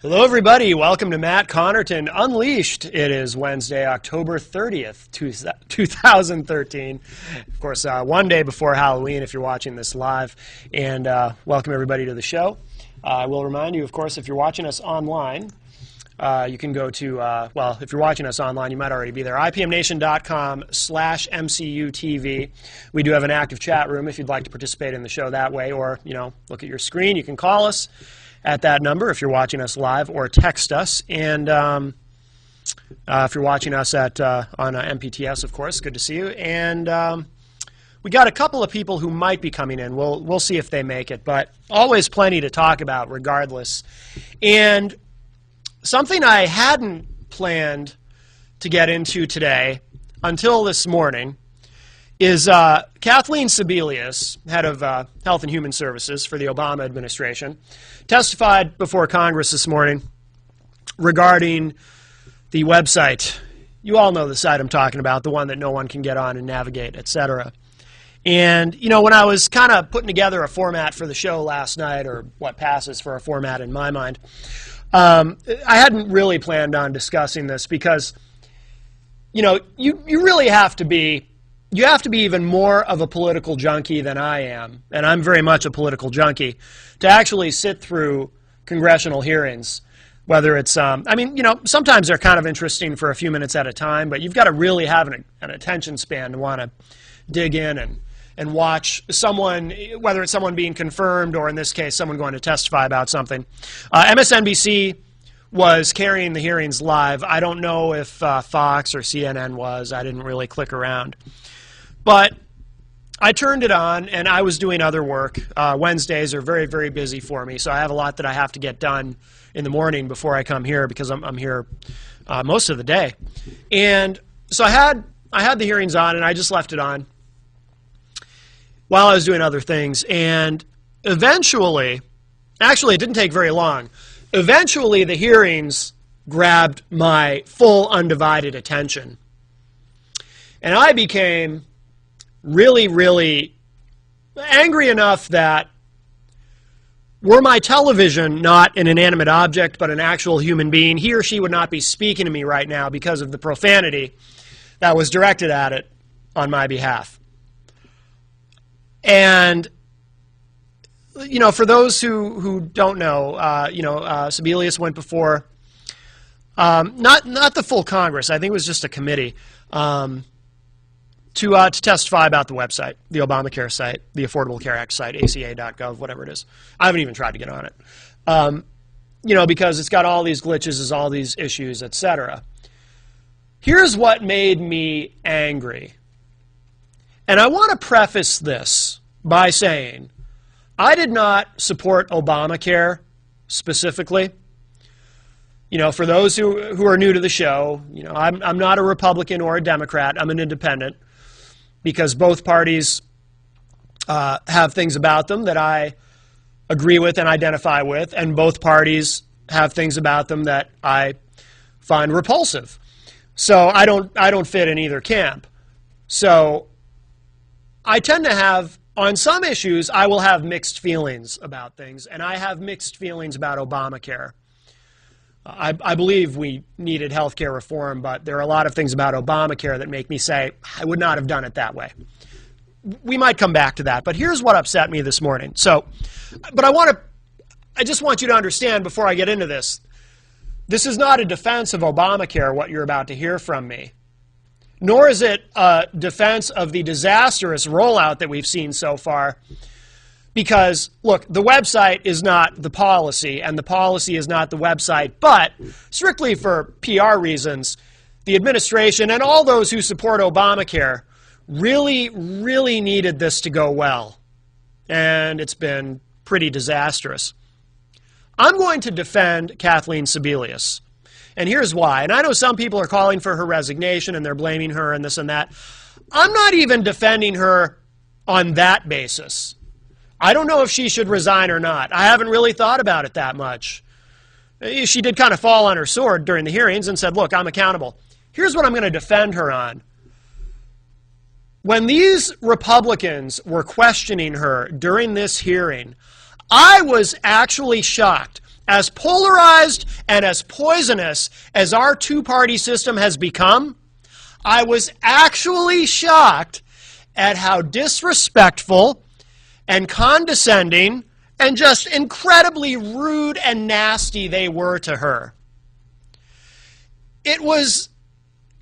Hello, everybody. Welcome to Matt Connarton Unleashed. It is Wednesday, October 30th, 2013. Of course, one day before Halloween if you're watching this live. And welcome, everybody, to the show. I will remind you, of course, if you're watching us online, you can go to, well, if you're watching us online, you might already be there, ipmnation.com/MCUTV. We do have an active chat room if you'd like to participate in the show that way, or, look at your screen. You can call us at that number if you're watching us live, or text us. And if you're watching us at on MPTS, of course, good to see you. And we got a couple of people who might be coming in. We'll see if they make it, but always plenty to talk about regardless. And something I hadn't planned to get into today until this morning is Kathleen Sebelius, head of Health and Human Services for the Obama administration, testified before Congress this morning regarding the website. You all know the site I'm talking about, the one that no one can get on and navigate, etc. And, when I was kind of putting together a format for the show last night, or what passes for a format in my mind, I hadn't really planned on discussing this because, you really have to be even more of a political junkie than I am, and I'm very much a political junkie, to actually sit through congressional hearings, whether it's, sometimes they're kind of interesting for a few minutes at a time, but you've got to really have an attention span to want to dig in and watch someone, whether it's someone being confirmed or, in this case, someone going to testify about something. MSNBC was carrying the hearings live. I don't know if Fox or CNN was. I didn't really click around. But I turned it on, and I was doing other work. Wednesdays are very, very busy for me, so I have a lot that I have to get done in the morning before I come here, because I'm here most of the day. And so I had the hearings on, and I just left it on while I was doing other things. And eventually, actually it didn't take very long, eventually the hearings grabbed my full undivided attention. And I became really, really angry enough that, were my television not an inanimate object but an actual human being, he or she would not be speaking to me right now because of the profanity that was directed at it on my behalf. And, for those who don't know, Sebelius went before, not the full Congress, I think it was just a committee, to testify about the website, the Obamacare site, the Affordable Care Act site, ACA.gov, whatever it is. I haven't even tried to get on it. Because it's got all these glitches, all these issues, etc. Here's what made me angry. And I want to preface this by saying I did not support Obamacare specifically. For those who are new to the show, I'm not a Republican or a Democrat. I'm an independent, because both parties have things about them that I agree with and identify with, and both parties have things about them that I find repulsive. So I don't fit in either camp. So I tend to have, on some issues, I will have mixed feelings about things, and I have mixed feelings about Obamacare. I believe we needed health care reform, but there are a lot of things about Obamacare that make me say, I would not have done it that way. We might come back to that, but here's what upset me this morning. But I just want you to understand before I get into this, this is not a defense of Obamacare, what you're about to hear from me, nor is it a defense of the disastrous rollout that we've seen so far. Because, look, the website is not the policy, and the policy is not the website, but strictly for PR reasons, the administration and all those who support Obamacare really, really needed this to go well. And it's been pretty disastrous. I'm going to defend Kathleen Sebelius, and here's why. And I know some people are calling for her resignation, and they're blaming her and this and that. I'm not even defending her on that basis. I don't know if she should resign or not. I haven't really thought about it that much. She did kind of fall on her sword during the hearings and said, look, I'm accountable. Here's what I'm going to defend her on. When these Republicans were questioning her during this hearing, I was actually shocked as polarized and as poisonous as our two-party system has become, I was actually shocked at how disrespectful and condescending and just incredibly rude and nasty they were to her. It was,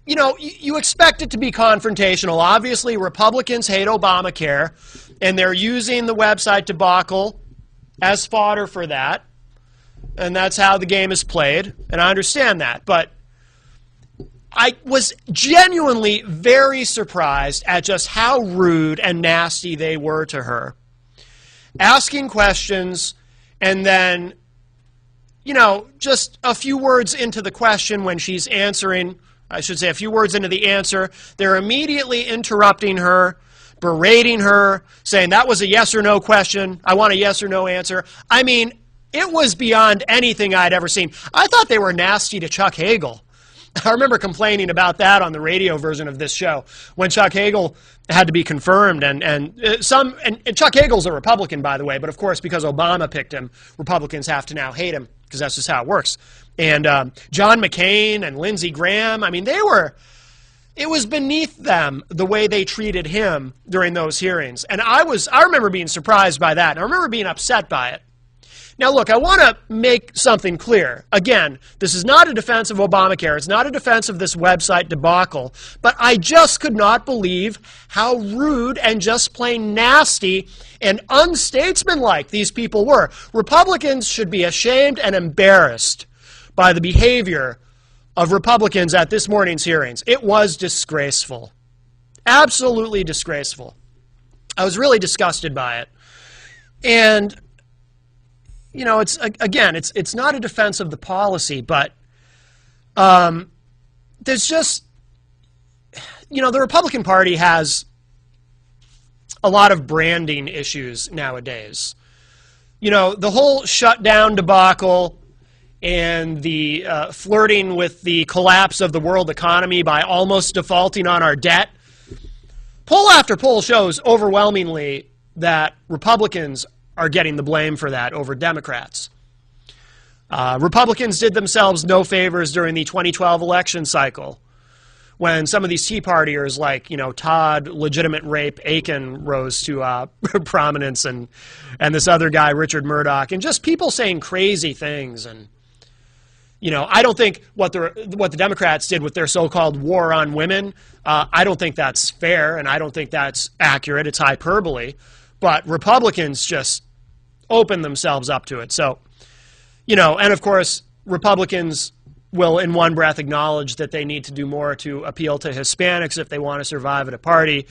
you know, you expect it to be confrontational. Obviously, Republicans hate Obamacare, and they're using the website debacle as fodder for that. And that's how the game is played, and I understand that. But I was genuinely very surprised at just how rude and nasty they were to her. Asking questions, and then, you know, just a few words into the question when she's answering, I should say a few words into the answer, they're immediately interrupting her, berating her, saying that was a yes or no question, I want a yes or no answer. I mean, it was beyond anything I'd ever seen. I thought they were nasty to Chuck Hagel. I remember complaining about that on the radio version of this show when Chuck Hagel had to be confirmed. And Chuck Hagel's a Republican, by the way, but of course, because Obama picked him, Republicans have to now hate him because that's just how it works. And John McCain and Lindsey Graham, I mean, it was beneath them the way they treated him during those hearings. And I remember being surprised by that. And I remember being upset by it. Now, look, I want to make something clear. Again, this is not a defense of Obamacare. It's not a defense of this website debacle. But I just could not believe how rude and just plain nasty and unstatesmanlike these people were. Republicans should be ashamed and embarrassed by the behavior of Republicans at this morning's hearings. It was disgraceful. Absolutely disgraceful. I was really disgusted by it. And you know, it's not a defense of the policy, but there's just, you know, the Republican Party has a lot of branding issues nowadays. You know, the whole shutdown debacle and the flirting with the collapse of the world economy by almost defaulting on our debt. Poll after poll shows overwhelmingly that Republicans are getting the blame for that over Democrats. Republicans did themselves no favors during the 2012 election cycle when some of these Tea Partiers like, you know, Todd Legitimate Rape Aiken rose to prominence and this other guy, Richard Murdoch, and just people saying crazy things. And, you know, I don't think what the Democrats did with their so-called war on women, I don't think that's fair, and I don't think that's accurate. It's hyperbole. But Republicans just open themselves up to it. So, you know, and of course, Republicans will in one breath acknowledge that they need to do more to appeal to Hispanics if they want to survive at a party.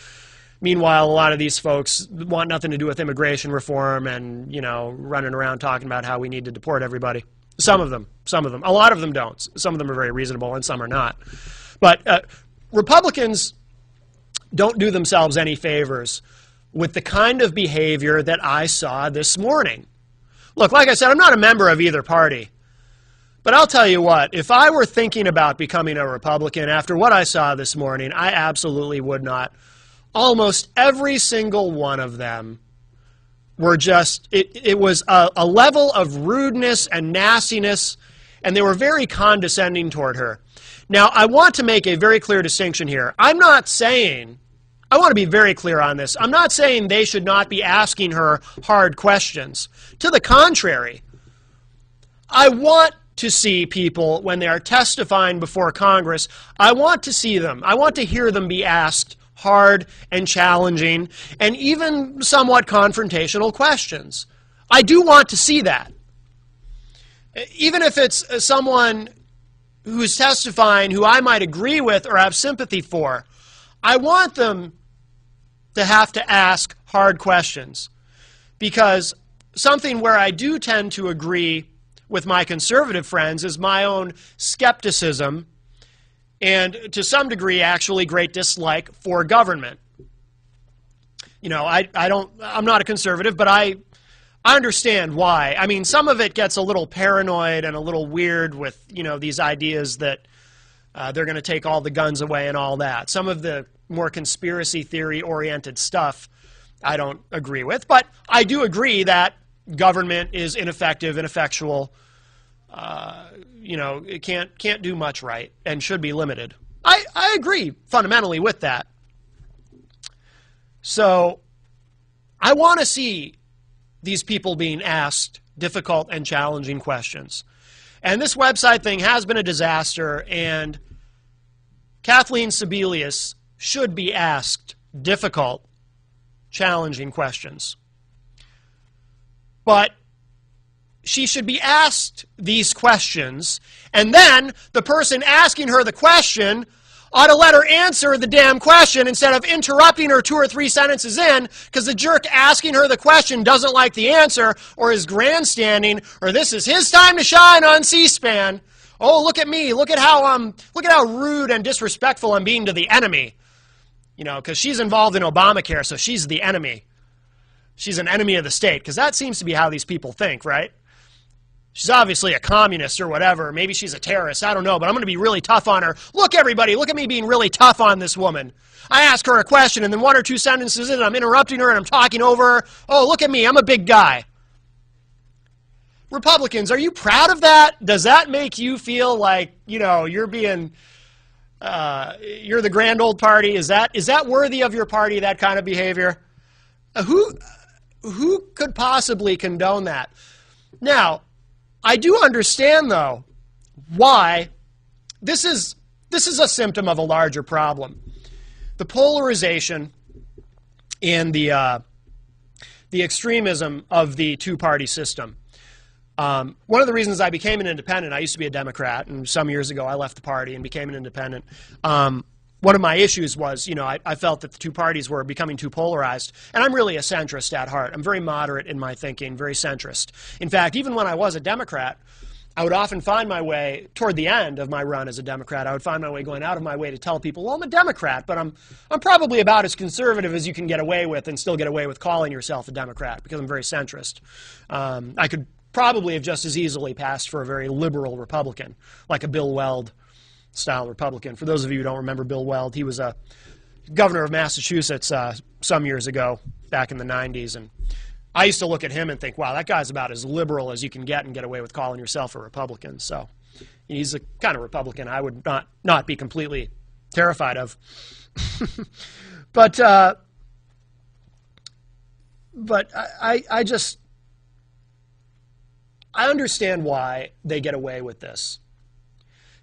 Meanwhile, a lot of these folks want nothing to do with immigration reform and, you know, running around talking about how we need to deport everybody. Some of them. A lot of them don't. Some of them are very reasonable and some are not. But Republicans don't do themselves any favors with the kind of behavior that I saw this morning. Look, like I said, I'm not a member of either party. But I'll tell you what, if I were thinking about becoming a Republican after what I saw this morning, I absolutely would not. Almost every single one of them were just, it was a level of rudeness and nastiness, and they were very condescending toward her. Now, I want to make a very clear distinction here. I'm not saying, I want to be very clear on this. I'm not saying they should not be asking her hard questions. To the contrary, I want to see people, when they are testifying before Congress, I want to see them, I want to hear them be asked hard and challenging and even somewhat confrontational questions. I do want to see that. Even if it's someone who's testifying who I might agree with or have sympathy for, I want them to have to ask hard questions, because something where I do tend to agree with my conservative friends is my own skepticism and, to some degree, actually great dislike for government. You know, I'm not a conservative, but I understand why. I mean, some of it gets a little paranoid and a little weird with, you know, these ideas that they're going to take all the guns away and all that. Some of the more conspiracy theory-oriented stuff I don't agree with, but I do agree that government is ineffective, ineffectual, it can't do much right and should be limited. I agree fundamentally with that. So I want to see these people being asked difficult and challenging questions. And this website thing has been a disaster, and Kathleen Sebelius should be asked difficult, challenging questions. But she should be asked these questions, and then the person asking her the question ought to let her answer the damn question instead of interrupting her 2 or 3 sentences in because the jerk asking her the question doesn't like the answer or is grandstanding or this is his time to shine on C-SPAN. Oh, look at me. Look at how rude and disrespectful I'm being to the enemy. Because she's involved in Obamacare, so she's the enemy. She's an enemy of the state because that seems to be how these people think, right? She's obviously a communist or whatever. Maybe she's a terrorist. I don't know, but I'm going to be really tough on her. Look, everybody, look at me being really tough on this woman. I ask her a question, and then 1 or 2 sentences in, I'm interrupting her, and I'm talking over her. Oh, look at me. I'm a big guy. Republicans, are you proud of that? Does that make you feel like, you're being, you're the grand old party? Is that worthy of your party, that kind of behavior? Who could possibly condone that? Now, I do understand, though, why this is a symptom of a larger problem. The polarization and the extremism of the two-party system. One of the reasons I became an independent, I used to be a Democrat, and some years ago I left the party and became an independent. One of my issues was, I felt that the two parties were becoming too polarized. And I'm really a centrist at heart. I'm very moderate in my thinking, very centrist. In fact, even when I was a Democrat, I would often find my way, toward the end of my run as a Democrat, I would find my way going out of my way to tell people, well, I'm a Democrat, but I'm probably about as conservative as you can get away with and still get away with calling yourself a Democrat because I'm very centrist. I could probably have just as easily passed for a very liberal Republican, like a Bill Weld style Republican. For those of you who don't remember Bill Weld, he was a governor of Massachusetts some years ago, back in the 90s, and I used to look at him and think, wow, that guy's about as liberal as you can get and get away with calling yourself a Republican. So he's the kind of Republican I would not be completely terrified of. But I understand why they get away with this.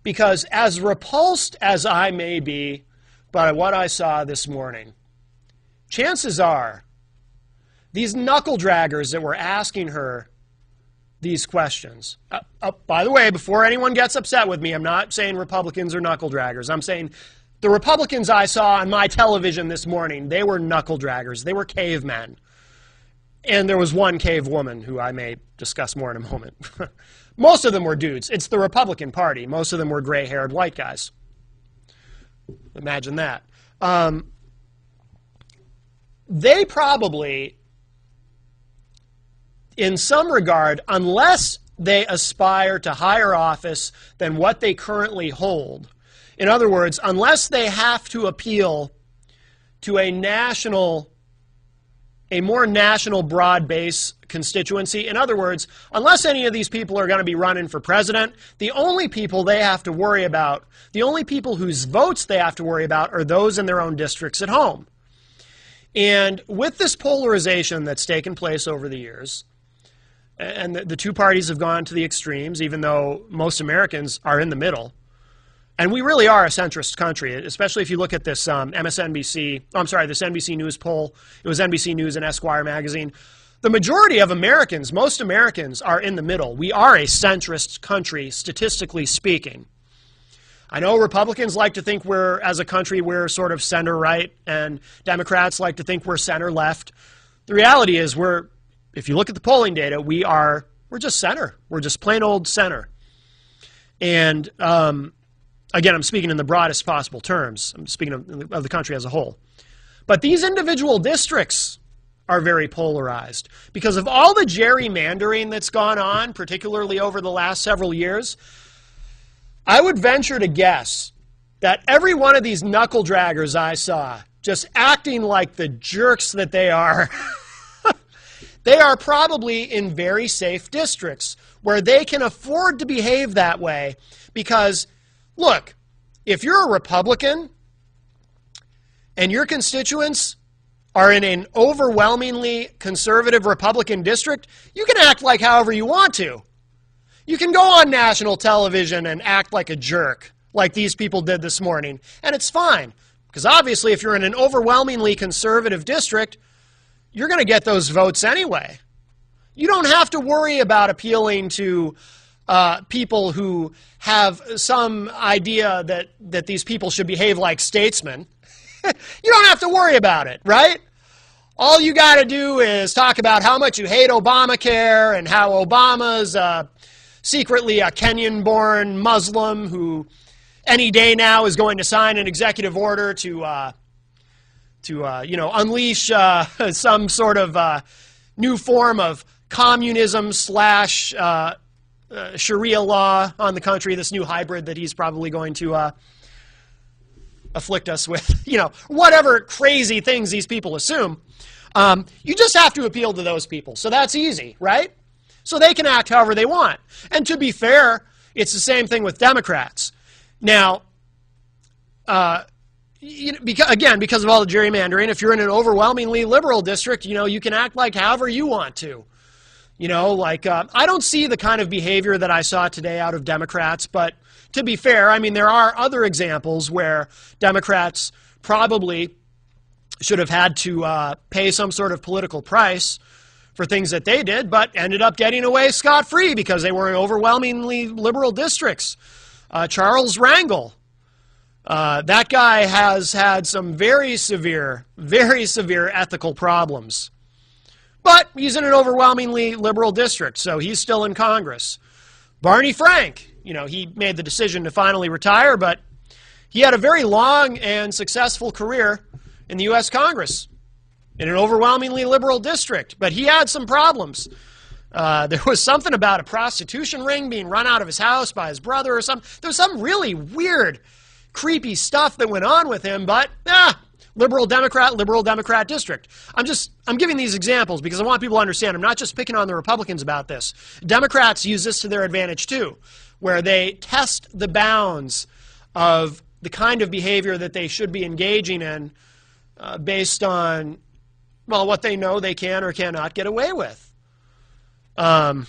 Because as repulsed as I may be by what I saw this morning, chances are these knuckle draggers that were asking her these questions. By the way, before anyone gets upset with me, I'm not saying Republicans are knuckle draggers. I'm saying the Republicans I saw on my television this morning, they were knuckle draggers. They were cavemen. And there was one cave woman who I may discuss more in a moment. Most of them were dudes. It's the Republican Party. Most of them were gray-haired white guys. Imagine that. They probably, in some regard, unless they aspire to higher office than what they currently hold, in other words, unless they have to appeal to a more national broad base constituency. In other words, unless any of these people are going to be running for president, the only people they have to worry about, the only people whose votes they have to worry about are those in their own districts at home. And with this polarization that's taken place over the years, and the two parties have gone to the extremes, even though most Americans are in the middle, and we really are a centrist country, especially if you look at this this NBC News poll. It was NBC News and Esquire magazine. The majority of Americans, most Americans, are in the middle. We are a centrist country, statistically speaking. I know Republicans like to think as a country, we're sort of center-right, and Democrats like to think we're center-left. The reality is if you look at the polling data, we're just center. We're just plain old center. And again, I'm speaking in the broadest possible terms. I'm speaking of the country as a whole. But these individual districts are very polarized because of all the gerrymandering that's gone on, particularly over the last several years. I would venture to guess that every one of these knuckle draggers I saw, just acting like the jerks that they are, they are probably in very safe districts where they can afford to behave that way because, look, if you're a Republican and your constituents are in an overwhelmingly conservative Republican district, you can act like however you want to. You can go on national television and act like a jerk, like these people did this morning, and it's fine. Because obviously, if you're in an overwhelmingly conservative district, you're going to get those votes anyway. You don't have to worry about appealing to people who have some idea that these people should behave like statesmen. You don't have to worry about it, right? All you got to do is talk about how much you hate Obamacare and how Obama's secretly a Kenyan-born Muslim who any day now is going to sign an executive order to unleash some sort of new form of communism slash Sharia law on the country, this new hybrid that he's probably going to afflict us with, whatever crazy things these people assume. You just have to appeal to those people. So that's easy, right? So they can act however they want. And to be fair, it's the same thing with Democrats. Now, because of all the gerrymandering, if you're in an overwhelmingly liberal district, you can act like however you want to. I don't see the kind of behavior that I saw today out of Democrats, but to be fair, I mean, there are other examples where Democrats probably should have had to pay some sort of political price for things that they did, but ended up getting away scot-free because they were in overwhelmingly liberal districts. Charles Rangel, that guy has had some very severe ethical problems. But he's in an overwhelmingly liberal district, so he's still in Congress. Barney Frank, he made the decision to finally retire, but he had a very long and successful career in the U.S. Congress in an overwhelmingly liberal district, but he had some problems. There was something about a prostitution ring being run out of his house by his brother or something. There was some really weird, creepy stuff that went on with him, but liberal Democrat district. I'm giving these examples because I want people to understand I'm not just picking on the Republicans about this. Democrats use this to their advantage too, where they test the bounds of the kind of behavior that they should be engaging in based on, what they know they can or cannot get away with. There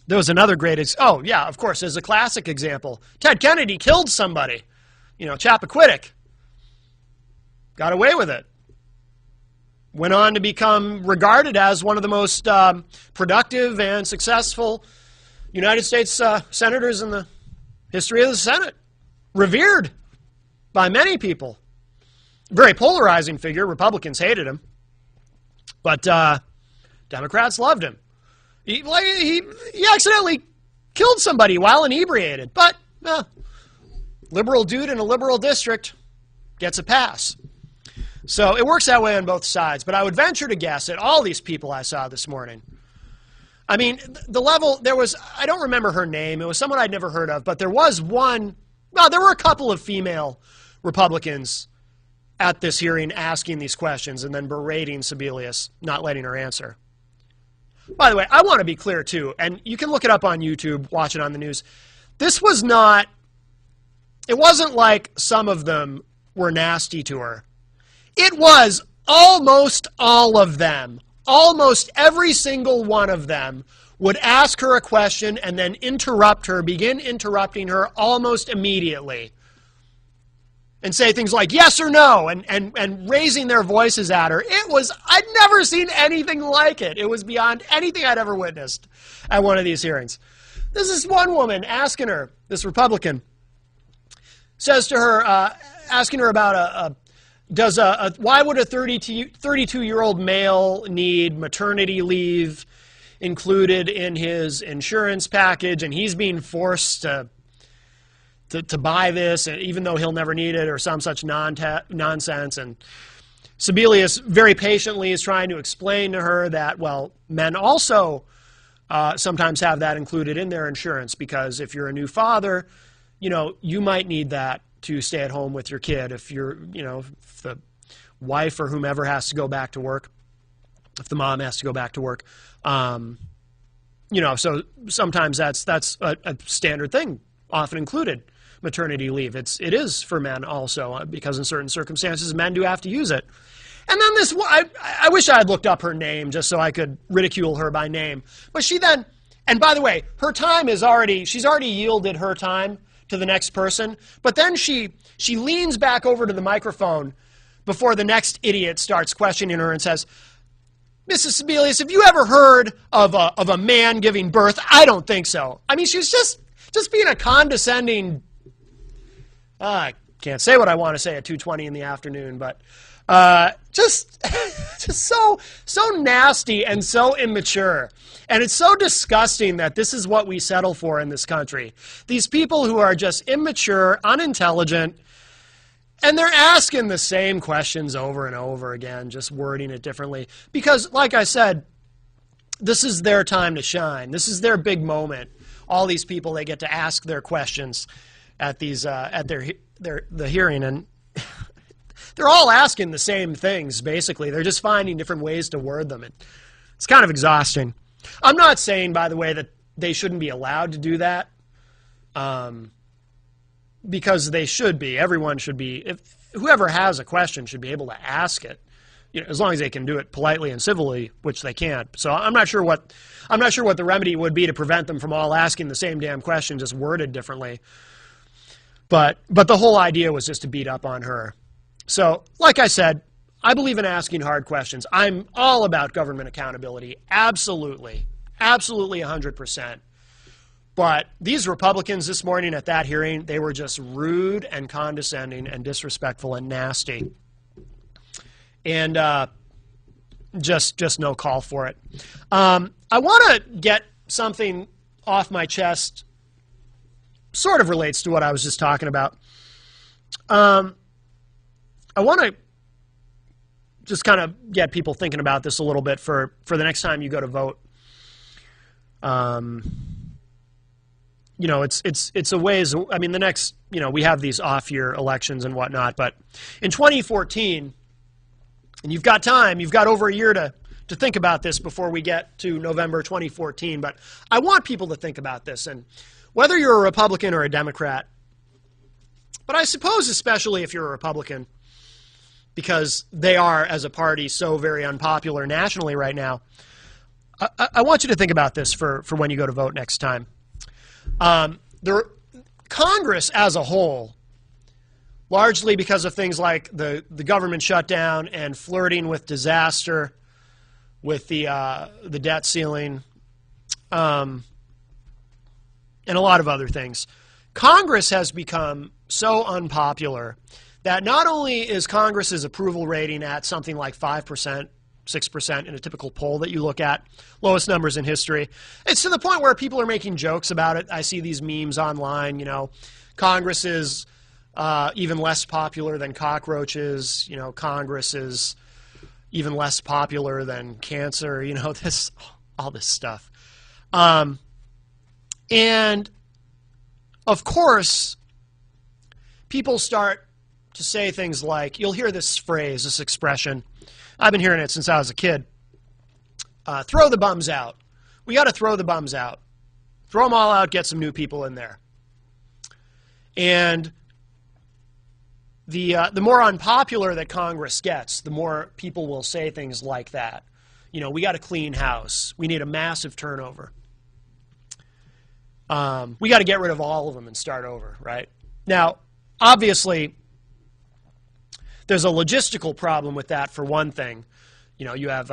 was another great, of course, as a classic example. Ted Kennedy killed somebody, Chappaquiddick. Got away with it. Went on to become regarded as one of the most productive and successful United States senators in the history of the Senate. Revered by many people. Very polarizing figure. Republicans hated him. But Democrats loved him. He accidentally killed somebody while inebriated. But liberal dude in a liberal district gets a pass. So it works that way on both sides. But I would venture to guess that all these people I saw this morning, I mean, the level, I don't remember her name. It was someone I'd never heard of. But there was there were a couple of female Republicans at this hearing asking these questions and then berating Sebelius, not letting her answer. By the way, I want to be clear too, and you can look it up on YouTube, watch it on the news. It wasn't like some of them were nasty to her. It was almost all of them, almost every single one of them would ask her a question and then begin interrupting her almost immediately. And say things like yes or no and raising their voices at her. I'd never seen anything like it. It was beyond anything I'd ever witnessed at one of these hearings. This is one woman asking her, this Republican, says to her, asking her about why would a 32-year-old male need maternity leave included in his insurance package, and he's being forced to buy this, even though he'll never need it, or some such nonsense. And Sebelius very patiently is trying to explain to her that, men also sometimes have that included in their insurance, because if you're a new father, you might need that to stay at home with your kid if if the wife or whomever has to go back to work. if the mom has to go back to work. So sometimes that's a standard thing, often included, maternity leave. It is for men also, because in certain circumstances, men do have to use it. And then I wish I had looked up her name just so I could ridicule her by name. But she then, and by the way, her time she's already yielded her time to the next person. But then she leans back over to the microphone before the next idiot starts questioning her and says, Mrs. Sebelius, have you ever heard of a man giving birth? I don't think so. I mean, she's just being a condescending, I can't say what I want to say at 2:20 in the afternoon, but just so nasty and so immature. And it's so disgusting that this is what we settle for in this country. These people who are just immature, unintelligent, and they're asking the same questions over and over again, just wording it differently. Because, like I said, this is their time to shine. This is their big moment. All these people, they get to ask their questions at the hearing, and they're all asking the same things, basically. They're just finding different ways to word them. It's kind of exhausting. I'm not saying, by the way, that they shouldn't be allowed to do that. Because they should be. Everyone should be. Whoever has a question should be able to ask it, as long as they can do it politely and civilly, which they can't. So I'm not sure what the remedy would be to prevent them from all asking the same damn question, just worded differently. But the whole idea was just to beat up on her. So, like I said, I believe in asking hard questions. I'm all about government accountability. Absolutely. Absolutely 100%. But these Republicans this morning at that hearing, they were just rude and condescending and disrespectful and nasty. And just no call for it. I want to get something off my chest, sort of relates to what I was just talking about. I want to just kind of get people thinking about this a little bit for the next time you go to vote. It's a ways, I mean, the next, we have these off-year elections and whatnot, but in 2014, and you've got time, you've got over a year to think about this before we get to November 2014, but I want people to think about this, and whether you're a Republican or a Democrat, but I suppose especially if you're a Republican, because they are, as a party, so very unpopular nationally right now, I want you to think about this for when you go to vote next time. Congress as a whole, largely because of things like the government shutdown and flirting with disaster, with the debt ceiling, and a lot of other things, Congress has become so unpopular that not only is Congress's approval rating at something like 5%, 6% in a typical poll that you look at, lowest numbers in history. It's to the point where people are making jokes about it. I see these memes online, Congress is even less popular than cockroaches, Congress is even less popular than cancer, all this stuff. And of course, people start to say things like, you'll hear this phrase, this expression, I've been hearing it since I was a kid. Throw the bums out. We got to throw the bums out. Throw them all out, get some new people in there. And the more unpopular that Congress gets, the more people will say things like that. We got to clean house. We need a massive turnover. We got to get rid of all of them and start over, right? Now, obviously, there's a logistical problem with that, for one thing. You have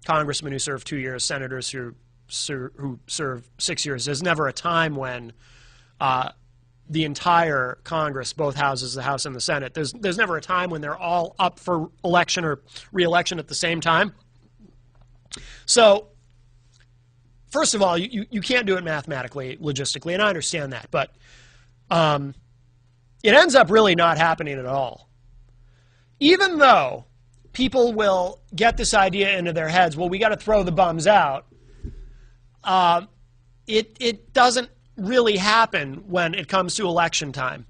congressmen who serve 2 years, senators who serve 6 years. There's never a time when the entire Congress, both houses, the House and the Senate, there's never a time when they're all up for election or re-election at the same time. So, first of all, you can't do it mathematically, logistically, and I understand that. But it ends up really not happening at all. Even though people will get this idea into their heads, well, we got to throw the bums out, it doesn't really happen when it comes to election time.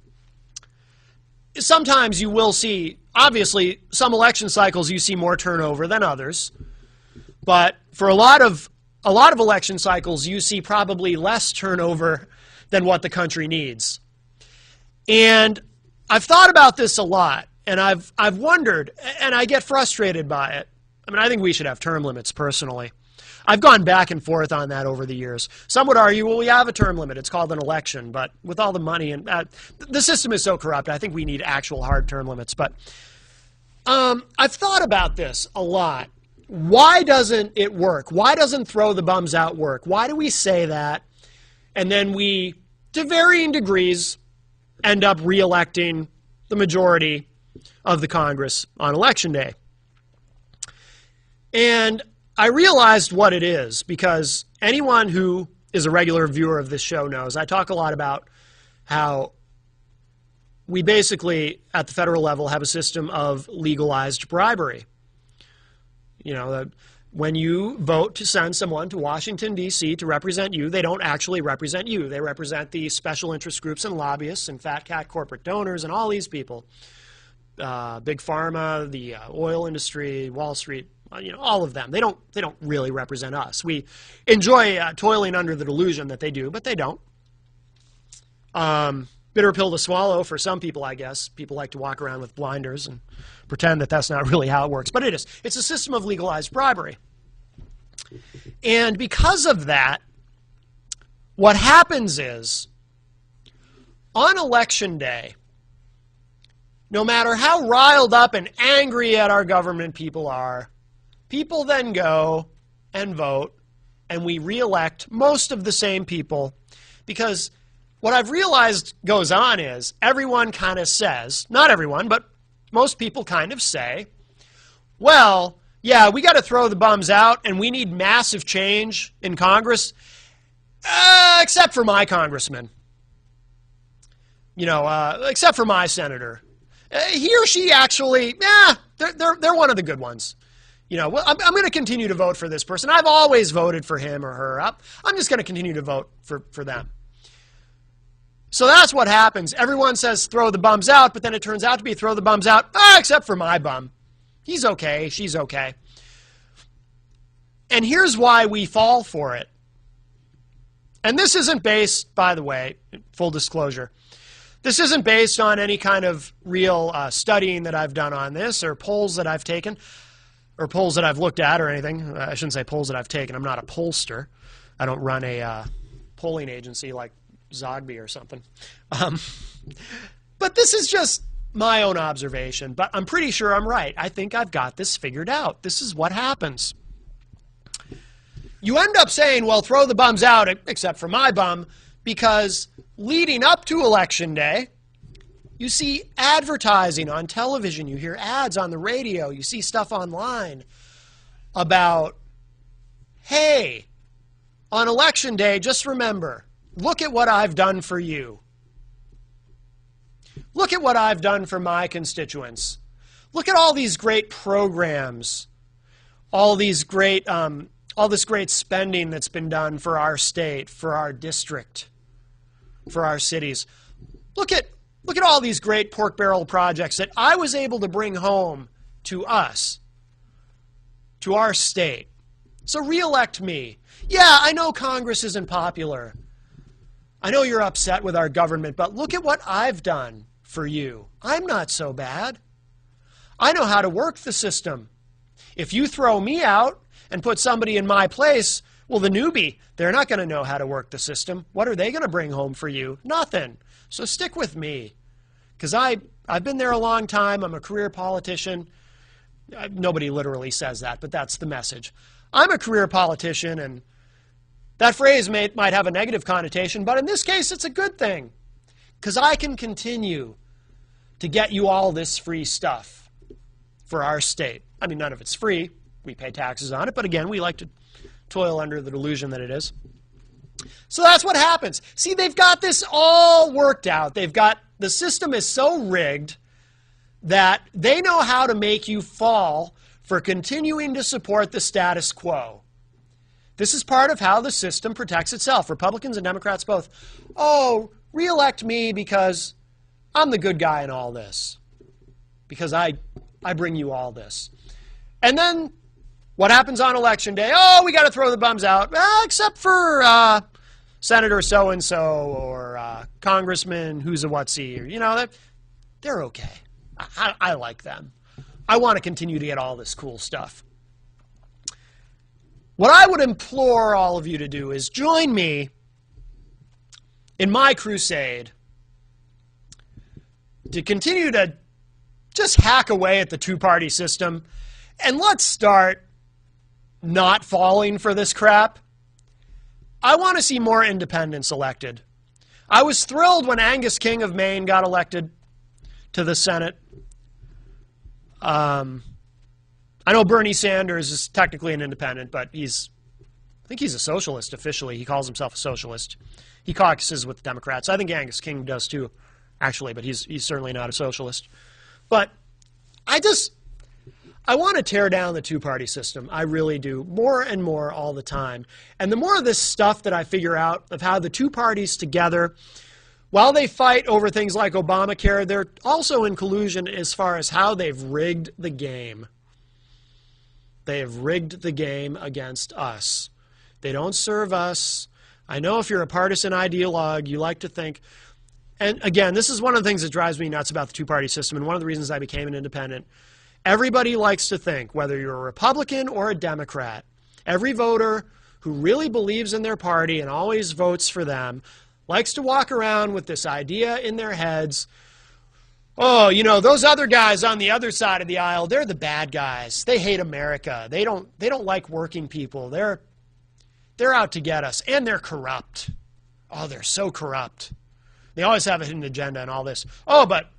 Sometimes you will see, obviously, some election cycles you see more turnover than others. But for a lot of election cycles, you see probably less turnover than what the country needs. And I've thought about this a lot, and I've wondered, and I get frustrated by it. I mean, I think we should have term limits personally. I've gone back and forth on that over the years. Some would argue, well, we have a term limit. It's called an election. But with all the money, and the system is so corrupt, I think we need actual hard term limits. But I've thought about this a lot. Why doesn't it work? Why doesn't throw the bums out work? Why do we say that? And then we, to varying degrees, end up re-electing the majority of the Congress on Election Day. And I realized what it is because anyone who is a regular viewer of this show knows I talk a lot about how we basically, at the federal level, have a system of legalized bribery. You know, when you vote to send someone to Washington, D.C. to represent you, they don't actually represent you. They represent the special interest groups and lobbyists and fat cat corporate donors and all these people. Big Pharma, the oil industry, Wall Street, you know, all of them. They don't really represent us. We enjoy toiling under the delusion that they do, but they don't. Bitter pill to swallow for some people, I guess. People like to walk around with blinders and pretend that that's not really how it works. But it is. It's a system of legalized bribery. And because of that, what happens is, on Election Day, no matter how riled up and angry at our government people are, people then go and vote, and we re-elect most of the same people, because what I've realized goes on is everyone kind of says, not everyone, but most people kind of say, well, yeah, we got to throw the bums out, and we need massive change in Congress, except for my congressman, you know, except for my senator. He or she actually, they're one of the good ones. You know, well, I'm going to continue to vote for this person. I've always voted for him or her. I'm just going to continue to vote for them. So that's what happens. Everyone says throw the bums out, but then it turns out to be throw the bums out, except for my bum. He's okay. She's okay. And here's why we fall for it. And this isn't based, by the way, full disclosure, this isn't based on any kind of real studying that I've done on this or polls that I've taken or polls that I've looked at or anything. I shouldn't say polls that I've taken. I'm not a pollster. I don't run a polling agency like Zogby or something. But this is just my own observation. But I'm pretty sure I'm right. I think I've got this figured out. This is what happens. You end up saying, well, throw the bums out except for my bum, because leading up to Election Day, you see advertising on television, you hear ads on the radio, you see stuff online about, hey, on Election Day, just remember, look at what I've done for you. Look at what I've done for my constituents. Look at all these great programs, all this great spending that's been done for our state, for our district, for our cities. Look at all these great pork barrel projects that I was able to bring home to us, to our state. So re-elect me. Yeah, I know Congress isn't popular. I know you're upset with our government, but look at what I've done for you. I'm not so bad. I know how to work the system. If you throw me out and put somebody in my place, well, the newbie, they're not going to know how to work the system. What are they going to bring home for you? Nothing. So stick with me, because I've been there a long time. I'm a career politician. Nobody literally says that, but that's the message. I'm a career politician, and that phrase might have a negative connotation, but in this case, it's a good thing, because I can continue to get you all this free stuff for our state. I mean, none of it's free. We pay taxes on it, but again, we like to toil under the delusion that it is. So that's what happens. See, they've got this all worked out. The system is so rigged that they know how to make you fall for continuing to support the status quo. This is part of how the system protects itself. Republicans and Democrats both. Oh, re-elect me because I'm the good guy in all this. Because I bring you all this. And then What happens on election day? Oh, we got to throw the bums out, except for Senator so-and-so or Congressman who's a whatsy. You know, they're okay. I like them. I want to continue to get all this cool stuff. What I would implore all of you to do is join me in my crusade to continue to just hack away at the two-party system, and let's start not falling for this crap. I want to see more independents elected. I was thrilled when Angus King of Maine got elected to the Senate. I know Bernie Sanders is technically an independent, but I think he's a socialist officially. He calls himself a socialist. He caucuses with the Democrats. I think Angus King does too, actually, but he's certainly not a socialist. But I want to tear down the two-party system. I really do, more and more all the time. And the more of this stuff that I figure out of how the two parties together, while they fight over things like Obamacare, they're also in collusion as far as how they've rigged the game. They have rigged the game against us. They don't serve us. I know if you're a partisan ideologue, you like to think, and again, this is one of the things that drives me nuts about the two-party system, and one of the reasons I became an independent. Everybody likes to think, whether you're a Republican or a Democrat, every voter who really believes in their party and always votes for them likes to walk around with this idea in their heads, oh, you know, those other guys on the other side of the aisle, they're the bad guys. They hate America. They don't like working people. They're out to get us, and they're corrupt. Oh, they're so corrupt. They always have a hidden agenda and all this. Oh, but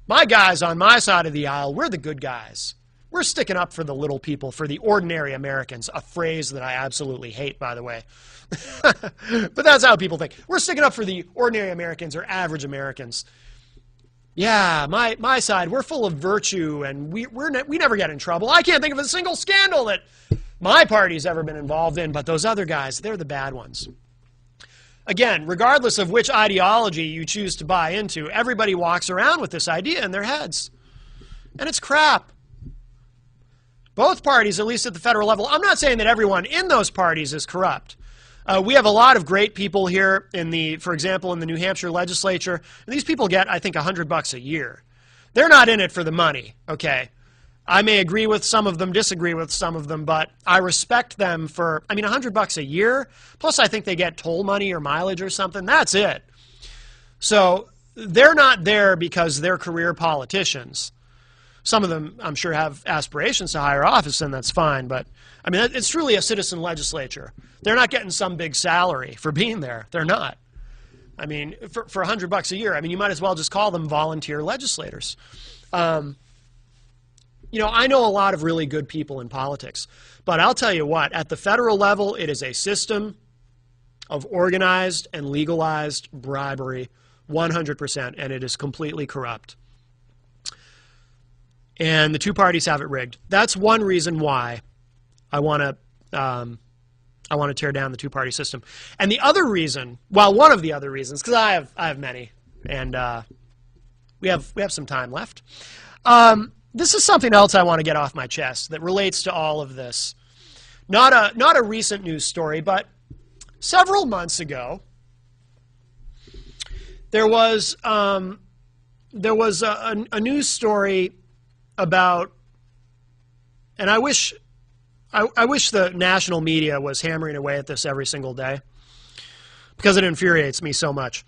my guys on my side of the aisle, we're the good guys. We're sticking up for the little people, for the ordinary Americans, a phrase that I absolutely hate, by the way. But that's how people think. We're sticking up for the ordinary Americans or average Americans. Yeah, my side, we're full of virtue, and we never get in trouble. I can't think of a single scandal that my party's ever been involved in, but those other guys, they're the bad ones. Again, regardless of which ideology you choose to buy into, everybody walks around with this idea in their heads. And it's crap. Both parties, at least at the federal level, I'm not saying that everyone in those parties is corrupt. We have a lot of great people here for example, in the New Hampshire legislature. And these people get, I think, $100 a year. They're not in it for the money, okay? I may agree with some of them, disagree with some of them, but I respect them for, $100 a year, plus I think they get toll money or mileage or something. That's it. So they're not there because they're career politicians. Some of them, I'm sure, have aspirations to higher office, and that's fine, but it's truly a citizen legislature. They're not getting some big salary for being there. They're not. For $100 a year, you might as well just call them volunteer legislators. I know a lot of really good people in politics, but I'll tell you what, at the federal level, it is a system of organized and legalized bribery, 100%, and it is completely corrupt. And the two parties have it rigged. That's one reason why I want to tear down the two-party system. And the other reason, one of the other reasons, because I have many, and we have some time left. This is something else I want to get off my chest that relates to all of this. Not a recent news story, but several months ago, there was a news story about, and I wish the national media was hammering away at this every single day because it infuriates me so much.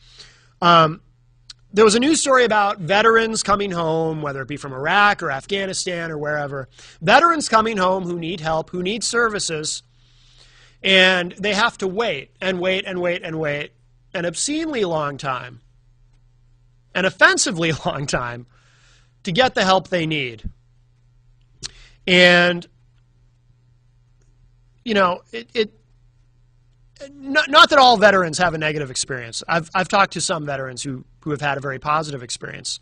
There was a news story about veterans coming home, whether it be from Iraq or Afghanistan or wherever. Veterans coming home who need help, who need services, and they have to wait and wait and wait and wait an obscenely long time, an offensively long time, to get the help they need. And, not that all veterans have a negative experience. I've talked to some veterans who have had a very positive experience,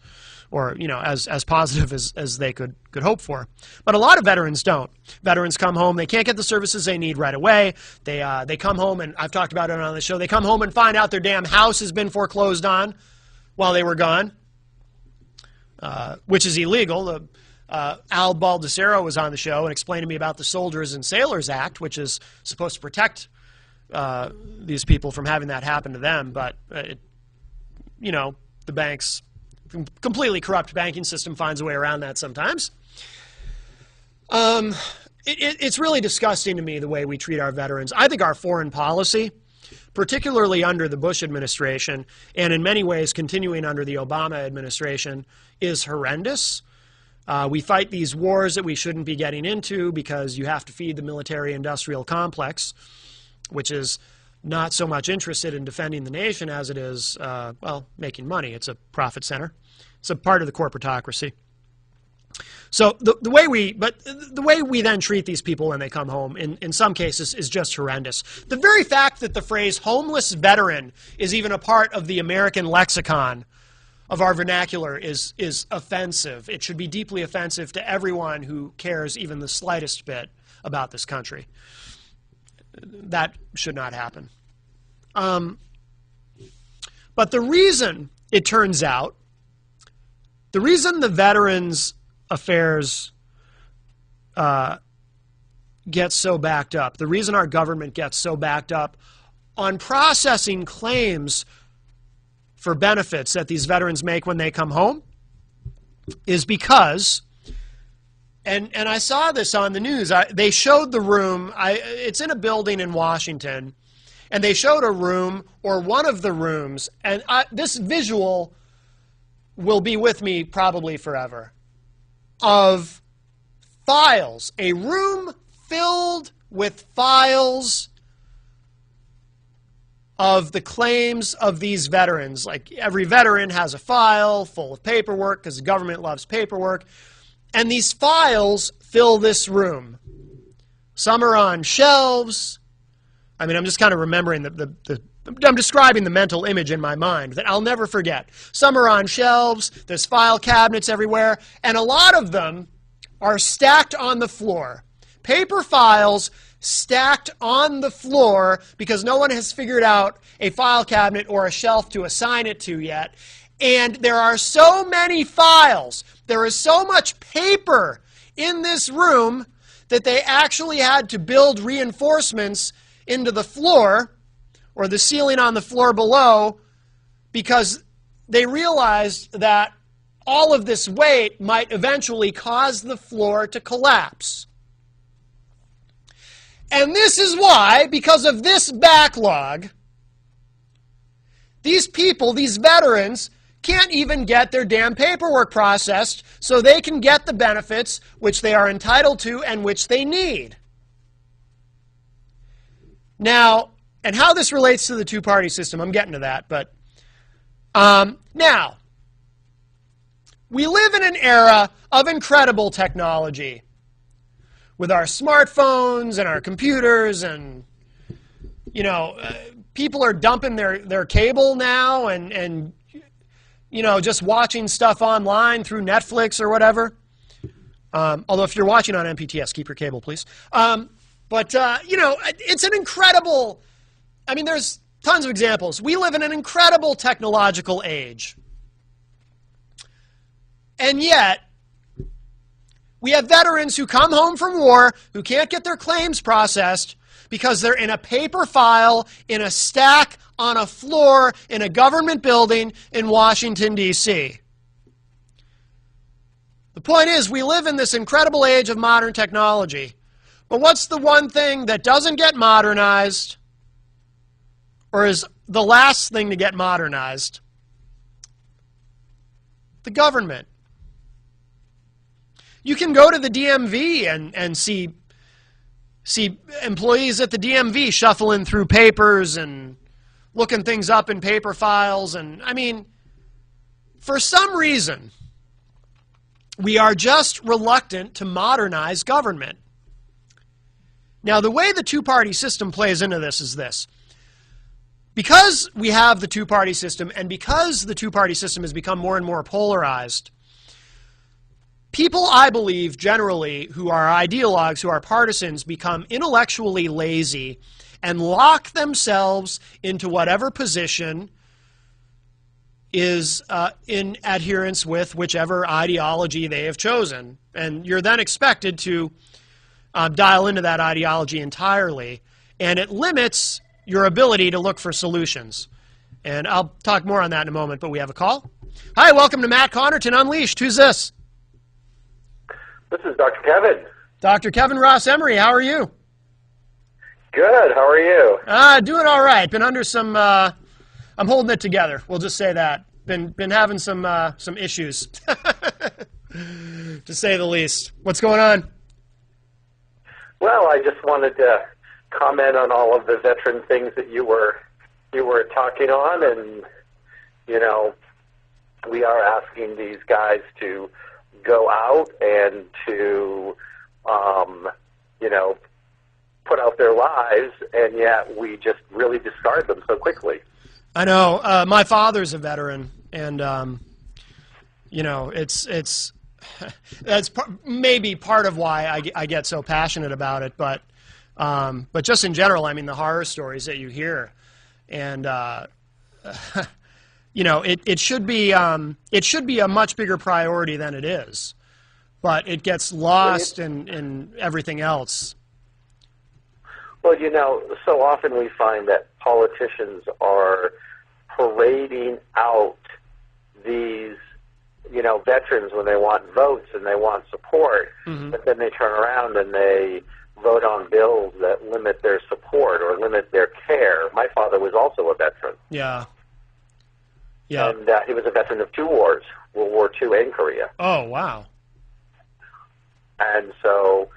or as positive as they could hope for. But a lot of veterans don't. Veterans come home, they can't get the services they need right away. They come home, and I've talked about it on the show, they come home and find out their damn house has been foreclosed on while they were gone, which is illegal. Al Baldessero was on the show and explained to me about the Soldiers and Sailors Act, which is supposed to protect these people from having that happen to them. But, the banks, completely corrupt banking system finds a way around that sometimes. It's really disgusting to me the way we treat our veterans. I think our foreign policy, particularly under the Bush administration, and in many ways continuing under the Obama administration, is horrendous. We fight these wars that we shouldn't be getting into because you have to feed the military-industrial complex, which is not so much interested in defending the nation as it is, making money. It's a profit center. It's a part of the corporatocracy. So the way we then treat these people when they come home, in some cases, is just horrendous. The very fact that the phrase homeless veteran is even a part of the American lexicon of our vernacular is offensive. It should be deeply offensive to everyone who cares even the slightest bit about this country. That should not happen. But the reason, it turns out, the reason the veterans' affairs get so backed up, the reason our government gets so backed up on processing claims for benefits that these veterans make when they come home is because, and I saw this on the news, they showed the room, it's in a building in Washington, and they showed a room, or one of the rooms, and this visual will be with me probably forever, of files, a room filled with files of the claims of these veterans. Like every veteran has a file full of paperwork because the government loves paperwork. And these files fill this room. Some are on shelves. I mean, I'm just kind of remembering I'm describing the mental image in my mind that I'll never forget. Some are on shelves. There's file cabinets everywhere. And a lot of them are stacked on the floor. Paper files stacked on the floor because no one has figured out a file cabinet or a shelf to assign it to yet. And there are so many files, there is so much paper in this room that they actually had to build reinforcements into the floor or the ceiling on the floor below because they realized that all of this weight might eventually cause the floor to collapse. And this is why, because of this backlog, these people, these veterans, can't even get their damn paperwork processed so they can get the benefits which they are entitled to and which they need. Now, and how this relates to the two-party system, I'm getting to that, but now, we live in an era of incredible technology. With our smartphones and our computers and, people are dumping their cable now and just watching stuff online through Netflix or whatever. Although if you're watching on MPTS, keep your cable, please. It's an incredible, there's tons of examples. We live in an incredible technological age. And yet, we have veterans who come home from war who can't get their claims processed because they're in a paper file, in a stack, on a floor, in a government building in Washington, D.C. The point is, we live in this incredible age of modern technology. But what's the one thing that doesn't get modernized, or is the last thing to get modernized? The government. You can go to the DMV and see employees at the DMV shuffling through papers and looking things up in paper files. And for some reason, we are just reluctant to modernize government. Now, the way the two-party system plays into this is this. Because we have the two-party system and because the two-party system has become more and more polarized, people, I believe, generally, who are ideologues, who are partisans, become intellectually lazy and lock themselves into whatever position is in adherence with whichever ideology they have chosen. And you're then expected to dial into that ideology entirely, and it limits your ability to look for solutions. And I'll talk more on that in a moment, but we have a call. Hi, welcome to Matt Connarton Unleashed. Who's this? This is Dr. Kevin. Dr. Kevin Ross Emery, how are you? Good, how are you? Doing all right. Been under some, I'm holding it together. We'll just say that. Been having some issues, to say the least. What's going on? Well, I just wanted to comment on all of the veteran things that you were talking on, and you know, we are asking these guys to go out and to you know, put out their lives, and yet we just really discard them so quickly. I know. My father's a veteran, and you know, it's that's maybe part of why I get so passionate about it. But just in general, I mean, the horror stories that you hear, and you know, it should be a much bigger priority than it is, but it gets lost in everything else. Well, you know, so often we find that politicians are parading out these, you know, veterans when they want votes and they want support, but then they turn around and they vote on bills that limit their support or limit their care. My father was also a veteran. Yeah. Yeah. And he was a veteran of two wars, World War II and Korea. Oh, wow. And so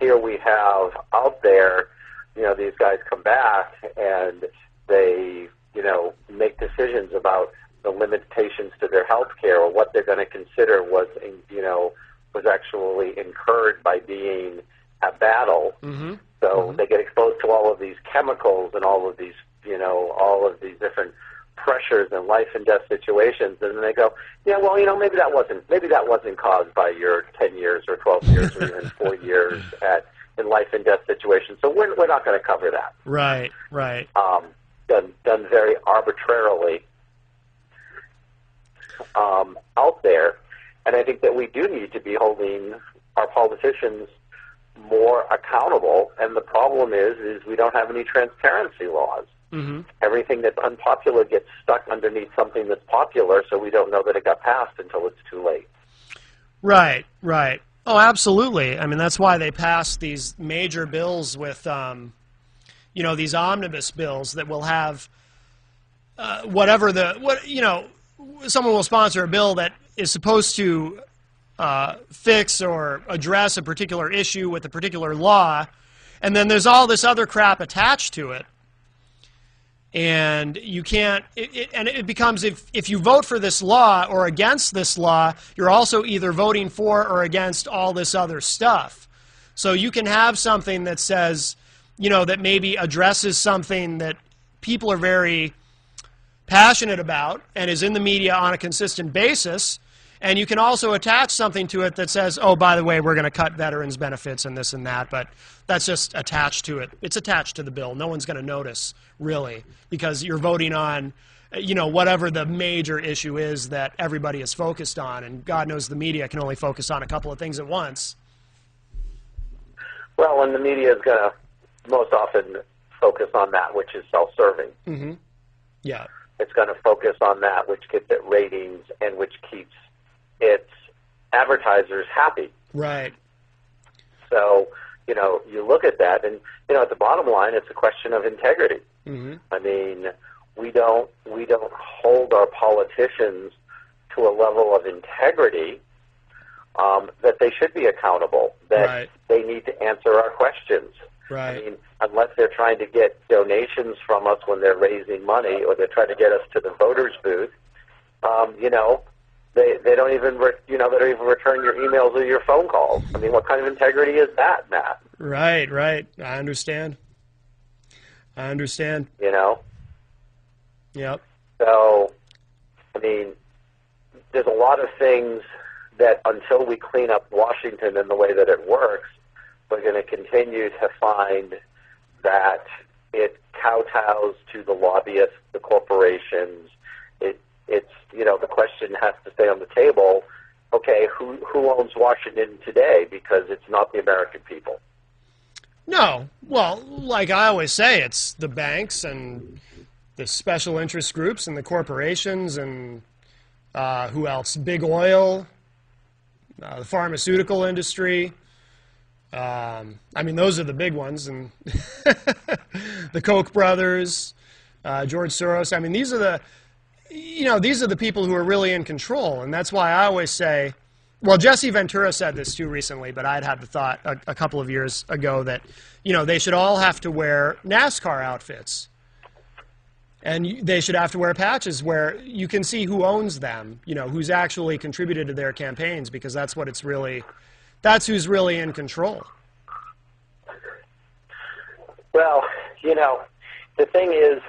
here we have out there, you know, these guys come back and they, you know, make decisions about the limitations to their health care or what they're going to consider was, you know, was actually incurred by being at battle. So they get exposed to all of these chemicals and all of these, you know, all of these different pressures and life and death situations, and then they go, yeah, well, you know, maybe that wasn't caused by your 10 years or 12 years or even 4 years in life and death situations. So we're not going to cover that. Right, right. Done very arbitrarily out there, and I think that we do need to be holding our politicians more accountable. And the problem is we don't have any transparency laws. Everything that's unpopular gets stuck underneath something that's popular, so we don't know that it got passed until it's too late. Right, right. Oh, absolutely. I mean, that's why they passed these major bills with, you know, these omnibus bills that will have you know, someone will sponsor a bill that is supposed to fix or address a particular issue with a particular law, and then there's all this other crap attached to it. And you can't, and it becomes, if you vote for this law or against this law, you're also either voting for or against all this other stuff. So you can have something that says, you know, that maybe addresses something that people are very passionate about and is in the media on a consistent basis, and you can also attach something to it that says, oh, by the way, we're going to cut veterans' benefits and this and that, but that's just attached to it. It's attached to the bill. No one's going to notice, really, because you're voting on, you know, whatever the major issue is that everybody is focused on, and God knows the media can only focus on a couple of things at once. Well, and the media is going to most often focus on that which is self-serving. Yeah. It's going to focus on that which gets it ratings and which keeps its advertisers happy. Right. So, you know, you look at that, and, you know, at the bottom line, it's a question of integrity. I mean, we don't hold our politicians to a level of integrity that they should be accountable, that they need to answer our questions. Right. I mean, unless they're trying to get donations from us when they're raising money, or they're trying to get us to the voters booth, you know, they don't even they don't even return your emails or your phone calls. I mean, what kind of integrity is that, Matt? Right, right. I understand. You know. Yep. So, I mean, there's a lot of things that until we clean up Washington in the way that it works, we're going to continue to find that it kowtows to the lobbyists, the corporations. It's question has to stay on the table. Okay, who owns Washington today? Because it's not the American people. No. Well, like I always say, it's the banks and the special interest groups and the corporations and who else? Big oil, the pharmaceutical industry. I mean, those are the big ones. And the Koch brothers, George Soros. I mean, these are the people who are really in control. And that's why I always say, well, Jesse Ventura said this too recently, but I'd had the thought a couple of years ago that, they should all have to wear NASCAR outfits. And they should have to wear patches where you can see who owns them, who's actually contributed to their campaigns, because that's who's really in control. Well, the thing is,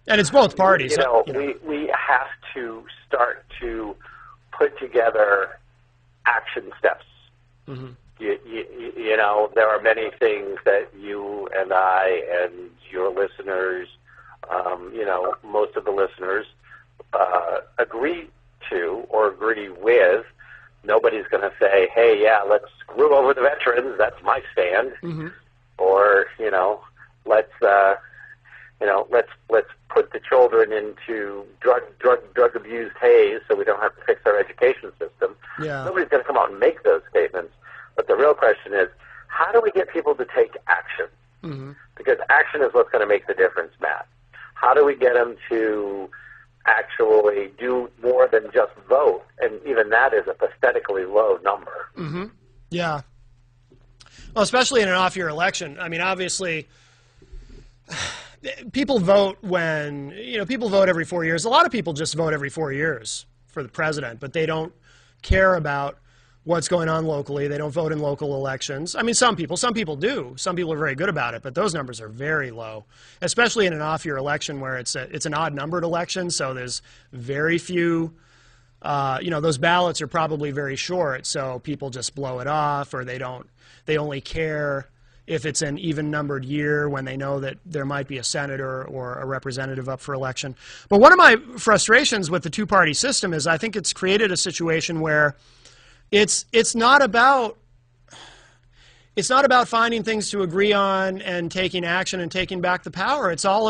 and it's both parties. We have to start to put together action steps. Mm-hmm. There are many things that you and I and your listeners, most of the listeners, agree to or agree with. Nobody's going to say, "Hey, yeah, let's screw over the veterans." That's my stand. Mm-hmm. Or let's put the children into drug abused haze so we don't have to fix our education system. Yeah. Nobody's going to come out and make those statements. But the real question is, how do we get people to take action? Mm-hmm. Because action is what's going to make the difference, Matt. How do we get them to actually do more than just vote? And even that is a pathetically low number. Mm-hmm. Yeah. Well, especially in an off-year election. I mean, obviously, people vote when, people vote every 4 years. A lot of people just vote every 4 years for the president, but they don't care about what's going on locally. They don't vote in local elections. I mean, some people do. Some people are very good about it, but those numbers are very low, especially in an off-year election where it's an odd-numbered election, so there's very few, those ballots are probably very short, so people just blow it off, or they only care if it's an even-numbered year when they know that there might be a senator or a representative up for election. But one of my frustrations with the two-party system is I think it's created a situation where it's not about finding things to agree on and taking action and taking back the power. It's all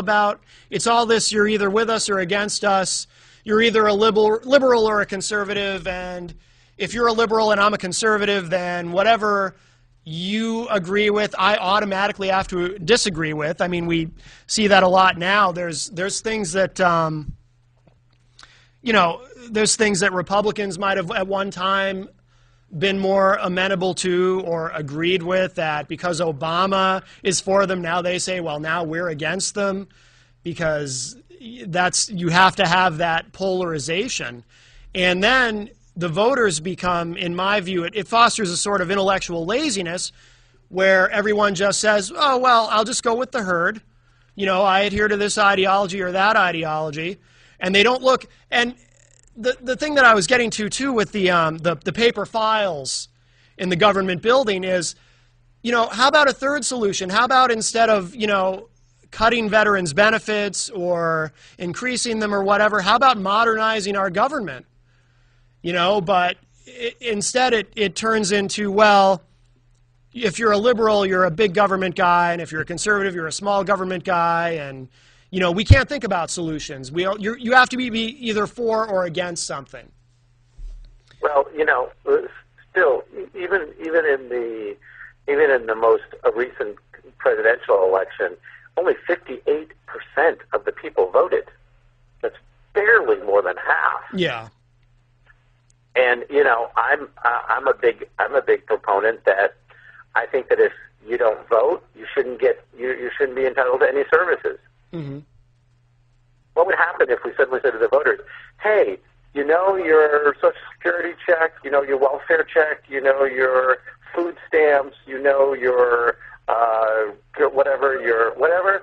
this, you're either with us or against us. You're either a liberal or a conservative, and if you're a liberal and I'm a conservative, then whatever you agree with, I automatically have to disagree with. I mean, we see that a lot now. There's things that there's things that Republicans might have at one time been more amenable to or agreed with, that because Obama is for them, now they say, well, now we're against them, because you have to have that polarization. And then the voters become, in my view, it fosters a sort of intellectual laziness where everyone just says, oh, well, I'll just go with the herd. I adhere to this ideology or that ideology. And they don't look. And the thing that I was getting to, too, with the paper files in the government building is, how about a third solution? How about instead of, cutting veterans' benefits or increasing them or whatever, how about modernizing our government? But instead it turns into, well, if you're a liberal, you're a big government guy, and if you're a conservative, you're a small government guy, and we can't think about solutions. You have to be either for or against something. Well, still, even in the most recent presidential election, only 58% of the people voted. That's barely more than half. Yeah. And I'm a big proponent that I think that if you don't vote, you shouldn't be entitled to any services. Mm-hmm. What would happen if we suddenly said to the voters, "Hey, your Social Security check, your welfare check, your food stamps, your whatever,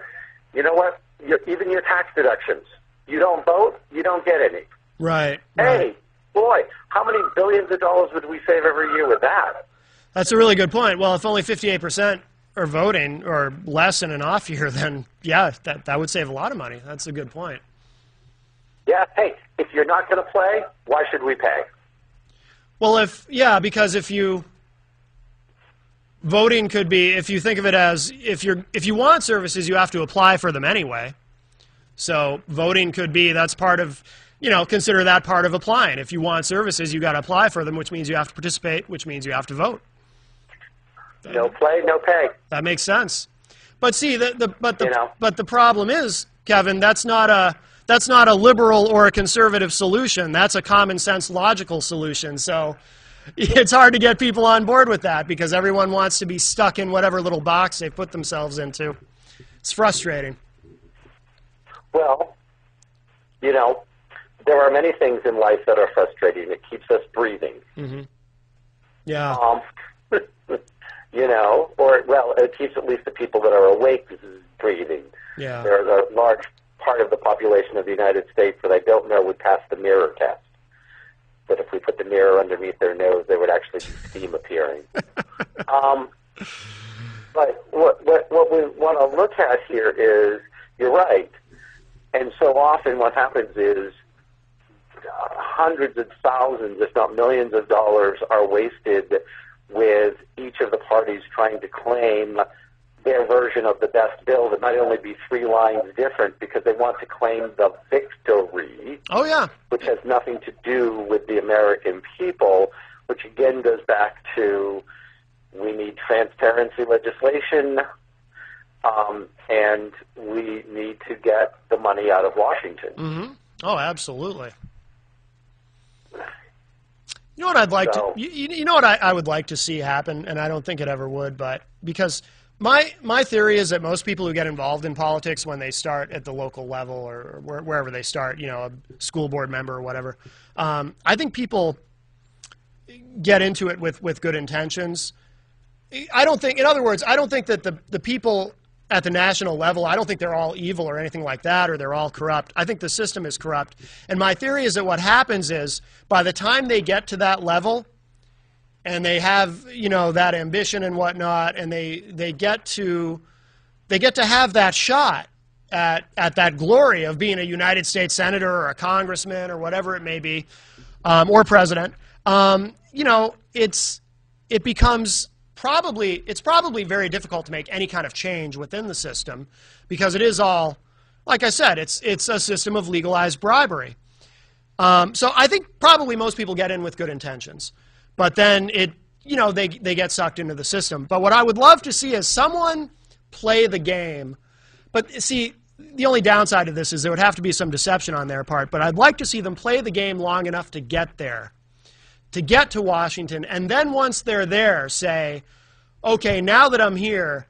even your tax deductions. You don't vote, you don't get any." Right. Hey, boy, how many billions of dollars would we save every year with that? That's a really good point. Well, if only 58% are voting or less in an off year, then yeah, that would save a lot of money. That's a good point. Yeah, hey, if you're not going to play, why should we pay? Well, because voting could be, if you think of it as, if you want services, you have to apply for them anyway. So voting could be, that's part of, consider that part of applying. If you want services, you got to apply for them, which means you have to participate, which means you have to vote. No play, no pay. That makes sense. But see, but the problem is, Kevin, that's not a liberal or a conservative solution. That's a common sense, logical solution. So it's hard to get people on board with that because everyone wants to be stuck in whatever little box they put themselves into. It's frustrating. Well, there are many things in life that are frustrating. It keeps us breathing. Mm-hmm. Yeah. It keeps at least the people that are awake breathing. Yeah. There's a large part of the population of the United States that I don't know would pass the mirror test. But if we put the mirror underneath their nose, there would actually be steam appearing. But what we want to look at here is, you're right. And so often what happens is hundreds of thousands, if not millions of dollars are wasted with each of the parties trying to claim their version of the best bill that might only be 3 lines different because they want to claim the victory. Oh, yeah. Which has nothing to do with the American people, which again goes back to we need transparency legislation, and we need to get the money out of Washington. Mm-hmm. Oh, absolutely. You know what I'd like to, you know what I would like to see happen, and I don't think it ever would, but because my theory is that most people who get involved in politics when they start at the local level or wherever they start, a school board member or whatever, I think people get into it with good intentions. I don't think, in other words, I don't think that the people at the national level, I don't think they're all evil or anything like that, or they're all corrupt. I think the system is corrupt. And my theory is that what happens is, by the time they get to that level, and they have, that ambition and whatnot, and they get to have that shot at that glory of being a United States senator or a congressman or whatever it may be, or president, it's probably very difficult to make any kind of change within the system because it is all, like I said, it's a system of legalized bribery. So I think probably most people get in with good intentions, but then they get sucked into the system. But what I would love to see is someone play the game. But see, the only downside of this is there would have to be some deception on their part, but I'd like to see them play the game long enough to get there, to get to Washington, and then once they're there, say, okay, now that I'm here,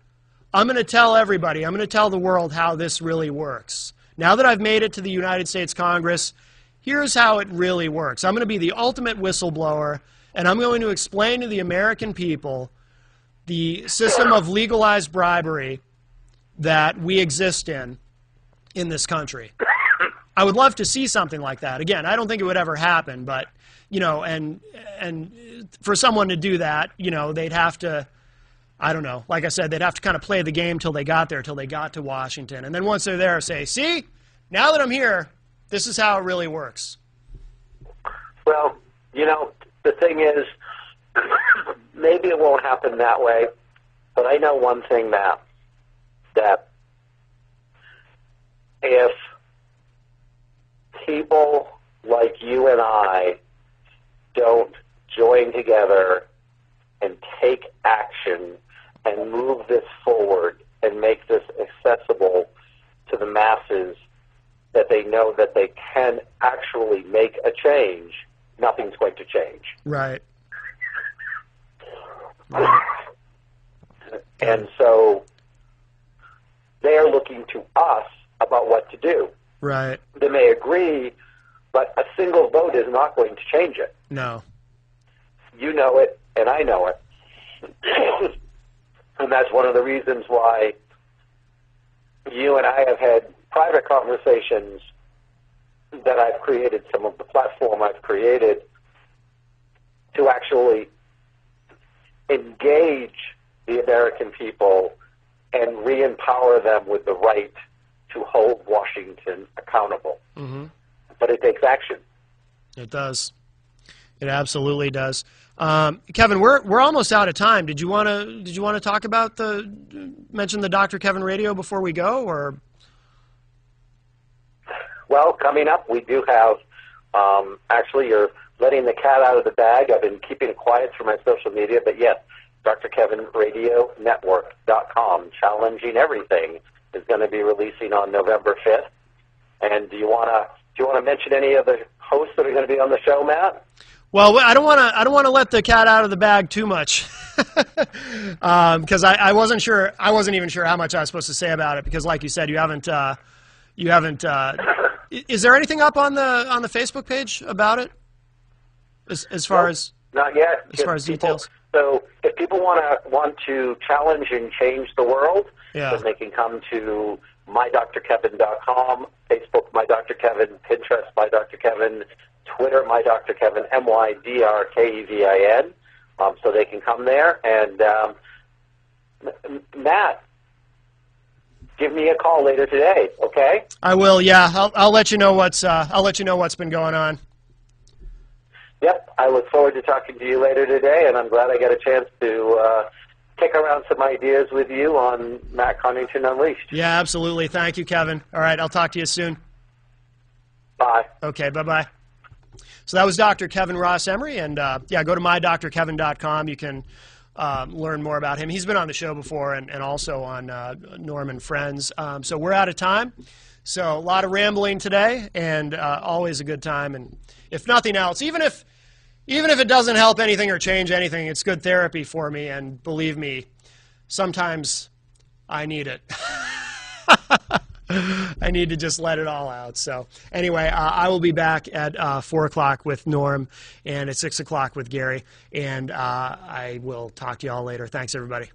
I'm going to tell everybody, I'm going to tell the world how this really works. Now that I've made it to the United States Congress, here's how it really works. I'm going to be the ultimate whistleblower, and I'm going to explain to the American people the system of legalized bribery that we exist in this country. I would love to see something like that. Again, I don't think it would ever happen, but, and for someone to do that, they'd have to, I don't know, like I said, they'd have to kind of play the game till they got there, till they got to Washington. And then once they're there, say, see, now that I'm here, this is how it really works. Well, the thing is, maybe it won't happen that way, but I know one thing, Matt, that if people like you and I don't join together and take action and move this forward and make this accessible to the masses, that they know that they can actually make a change, nothing's going to change. Right. And so they are looking to us about what to do. Right. They may agree, but a single vote is not going to change it. No. You know it, and I know it. And that's one of the reasons why you and I have had private conversations that I've created, some of the platform I've created to actually engage the American people and re-empower them with the right to hold Washington accountable. Mm-hmm. but it takes action. It does. It absolutely does. Kevin, we're almost out of time. Did you want to talk about mention the Dr. Kevin Radio before we go, or? Well, coming up, we do have. Actually, you're letting the cat out of the bag. I've been keeping it quiet through my social media, but yes, drkevinradionetwork.com, Challenging Everything, is going to be releasing on November 5th. And do you want to mention any of the hosts that are going to be on the show, Matt? Well, I don't want to let the cat out of the bag too much, because I wasn't sure. I wasn't even sure how much I was supposed to say about it, because, like you said, you haven't. Is there anything up on the Facebook page about it? As far as not yet. As far as details. So if people want to challenge and change the world, then they can come to mydrkevin.com, Facebook My Dr. Kevin, Pinterest My Dr. Kevin, Twitter My Dr. Kevin, MYDRKEVIN. So they can come there. And Matt, give me a call later today, okay? I will. Yeah, I'll let you know what's been going on. Yep, I look forward to talking to you later today, and I'm glad I got a chance to kick around some ideas with you on Matt Connarton Unleashed. Yeah, absolutely. Thank you, Kevin. All right, I'll talk to you soon. Bye. Okay, bye-bye. So that was Dr. Kevin Ross Emery, and yeah, go to mydrkevin.com. You can learn more about him. He's been on the show before and also on Norm and Friends. So we're out of time. So a lot of rambling today, and always a good time. And if nothing else, even if it doesn't help anything or change anything, it's good therapy for me. And believe me, sometimes I need it. I need to just let it all out. So anyway, I will be back at 4 o'clock with Norm and at 6 o'clock with Gary. And I will talk to you all later. Thanks, everybody.